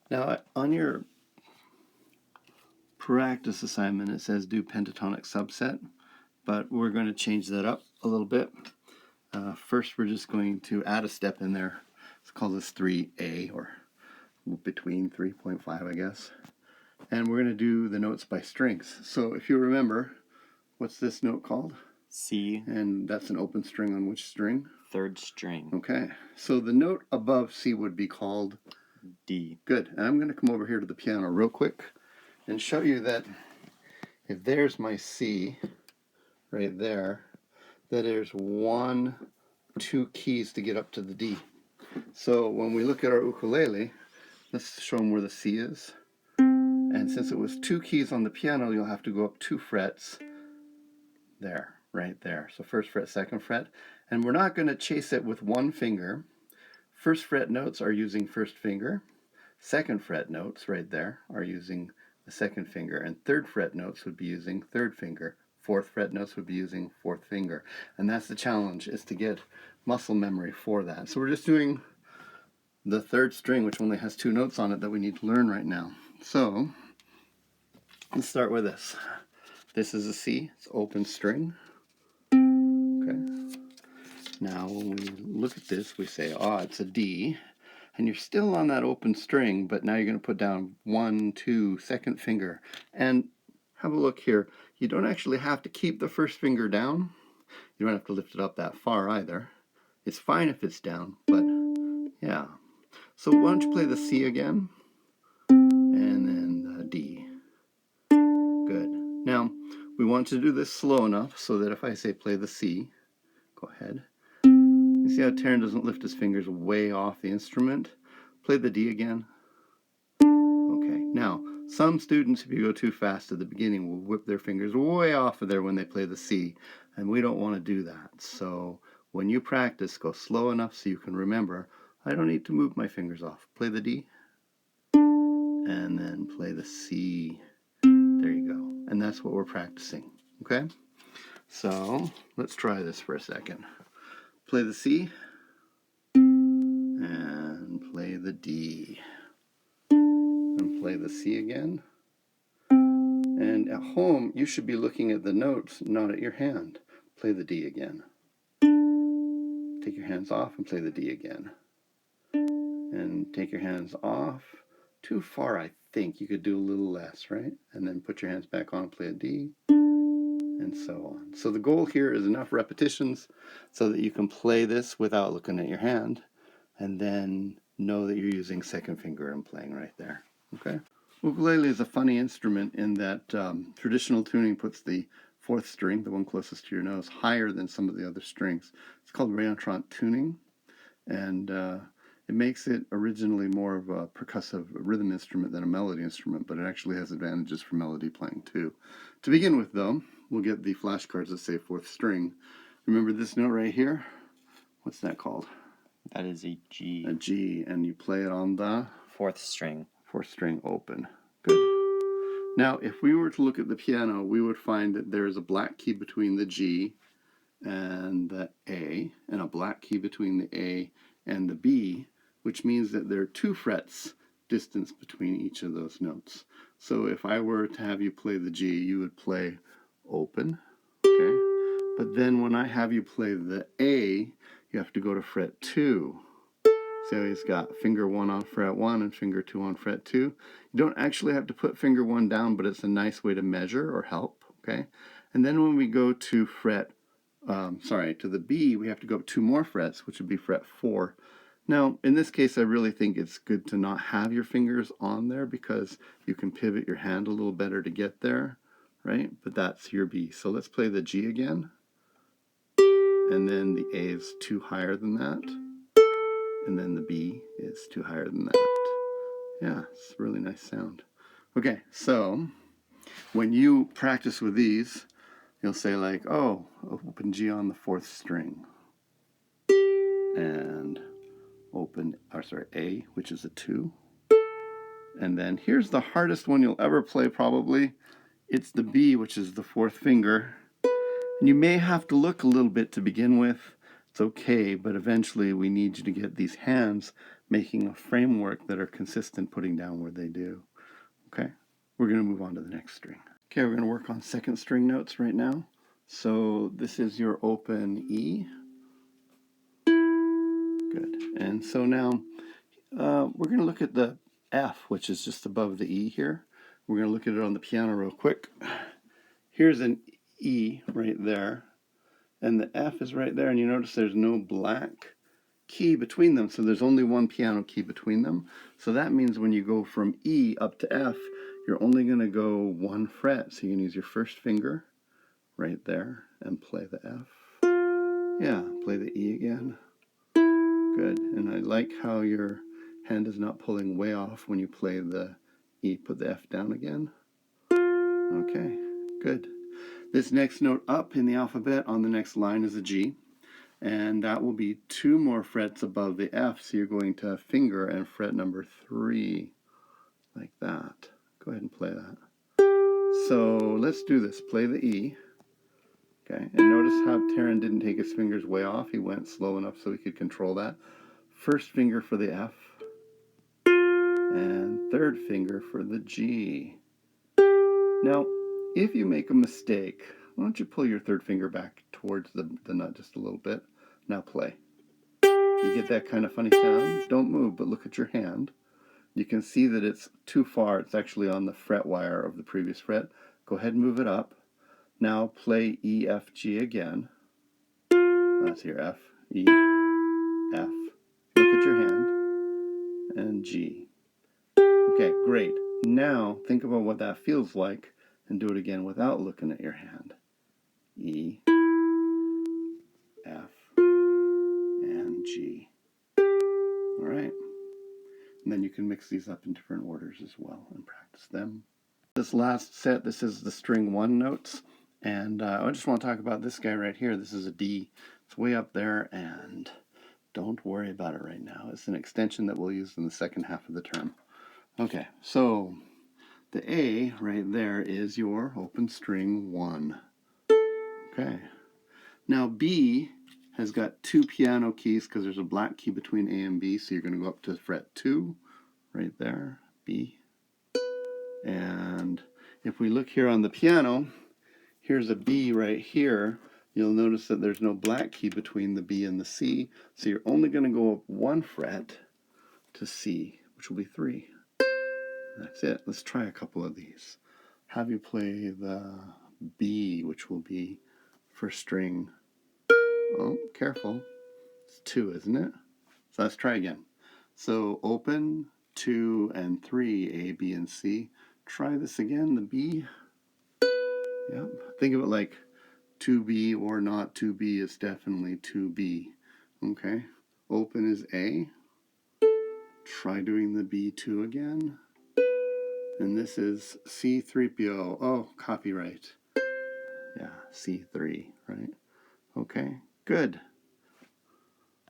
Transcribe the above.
Now, on your practice assignment, it says do pentatonic subset, but we're going to change that up a little bit. First, we're just going to add a step in there. Let's call this 3A, or between 3.5, I guess. And we're going to do the notes by strings. So if you remember, what's this note called? C. And that's an open string on which string? Third string. Okay. So the note above C would be called D. Good. And I'm going to come over here to the piano real quick and show you that if there's my C right there, that there's 2 keys to get up to the D. So when we look at our ukulele, let's show them where the C is. And since it was 2 keys on the piano, you'll have to go up 2 frets there, right there. So first fret, second fret. And we're not going to chase it with one finger. First fret notes are using first finger. Second fret notes right there are using the second finger. And third fret notes would be using third finger. Fourth fret notes would be using fourth finger. And that's the challenge, is to get muscle memory for that. So we're just doing the third string, which only has 2 notes on it that we need to learn right now. So let's start with this. This is a C, it's open string. Okay. Now when we look at this, we say, oh, it's a D. And you're still on that open string, but now you're going to put down 1, 2, second finger. And have a look here. You don't actually have to keep the first finger down. You don't have to lift it up that far either. It's fine if it's down, but yeah. So why don't you play the C again? And then the D. Good. Now, we want to do this slow enough so that if I say play the C, go ahead. You see how Taryn doesn't lift his fingers way off the instrument? Play the D again. Okay, now, some students, if you go too fast at the beginning, will whip their fingers way off of there when they play the C, and we don't want to do that. So when you practice, go slow enough so you can remember, I don't need to move my fingers off. Play the D, and then play the C. There you go. And that's what we're practicing, okay? So let's try this for a second. Play the C, and play the D, and play the C again. And at home, you should be looking at the notes, not at your hand. Play the D again. Take your hands off and play the D again. And take your hands off. Too far, I think. You could do a little less, right? And then put your hands back on and play a D, and so on. So the goal here is enough repetitions so that you can play this without looking at your hand, and then know that you're using second finger and playing right there, okay? Ukulele is a funny instrument in that traditional tuning puts the 4th string, the one closest to your nose, higher than some of the other strings. It's called réentrant tuning, and it makes it originally more of a percussive rhythm instrument than a melody instrument, but it actually has advantages for melody playing too. To begin with, though, we'll get the flashcards that say 4th string. Remember this note right here? What's that called? That is a G. A G, and you play it on the 4th string. 4th string open. Good. Now, if we were to look at the piano, we would find that there's a black key between the G and the A, and a black key between the A and the B, which means that there are 2 frets distance between each of those notes. So if I were to have you play the G, you would play open, okay? But then when I have you play the A, you have to go to fret 2. See how he's got finger 1 on fret 1 and finger 2 on fret 2? You don't actually have to put finger 1 down, but it's a nice way to measure or help, okay? And then when we go to to the B, we have to go up 2 more frets, which would be fret 4. Now, in this case, I really think it's good to not have your fingers on there because you can pivot your hand a little better to get there, right? But that's your B. So let's play the G again. And then the A is 2 higher than that. And then the B is 2 higher than that. Yeah, it's a really nice sound. Okay, so when you practice with these, you'll say like, oh, open G on the 4th string. And A, which is a 2. And then here's the hardest one you'll ever play probably. It's the B, which is the 4th finger. And you may have to look a little bit to begin with. It's okay, but eventually we need you to get these hands making a framework that are consistent putting down where they do. Okay, we're going to move on to the next string. Okay, we're going to work on second string notes right now. So this is your open E. Good. And so now we're going to look at the F, which is just above the E here. We're going to look at it on the piano real quick. Here's an E right there, and the F is right there, and you notice there's no black key between them, so there's only one piano key between them. So that means when you go from E up to F, you're only going to go one fret. So you can use your first finger right there and play the F. Yeah, play the E again. Good. And I like how your hand is not pulling way off when you play the E. Put the F down again. Okay, good. This next note up in the alphabet on the next line is a G, and that will be 2 more frets above the F, so you're going to finger and fret number 3, like that. Go ahead and play that. So let's do this. Play the E. Okay, and notice how Taryn didn't take his fingers way off. He went slow enough so he could control that. First finger for the F, and third finger for the G. Now, if you make a mistake, why don't you pull your third finger back towards the nut just a little bit. Now play. You get that kind of funny sound? Don't move, but look at your hand. You can see that it's too far. It's actually on the fret wire of the previous fret. Go ahead and move it up. Now play E, F, G again. That's your F, E, F. Look at your hand. And G. Okay, great. Now think about what that feels like and do it again without looking at your hand. E, F, and G. All right. And then you can mix these up in different orders as well and practice them. This last set, this is the string 1 notes. And I just want to talk about this guy right here. This is a D. It's way up there, and don't worry about it right now. It's an extension that we'll use in the second half of the term. Okay, so the A right there is your open string 1. Okay. Now B has got 2 piano keys because there's a black key between A and B, so you're going to go up to fret 2 right there, B. And if we look here on the piano, here's a B right here. You'll notice that there's no black key between the B and the C, so you're only going to go up 1 fret to C, which will be 3. That's it. Let's try a couple of these. Have you play the B, which will be first string. Oh, careful. It's 2, isn't it? So let's try again. So open, 2, and 3, A, B, and C. Try this again, the B. Yep. Think of it like 2B or not 2B. It's definitely 2B. Okay. Open is A. Try doing the B2 again. And this is C3PO. Oh, copyright. Yeah, C3, right? Okay, good.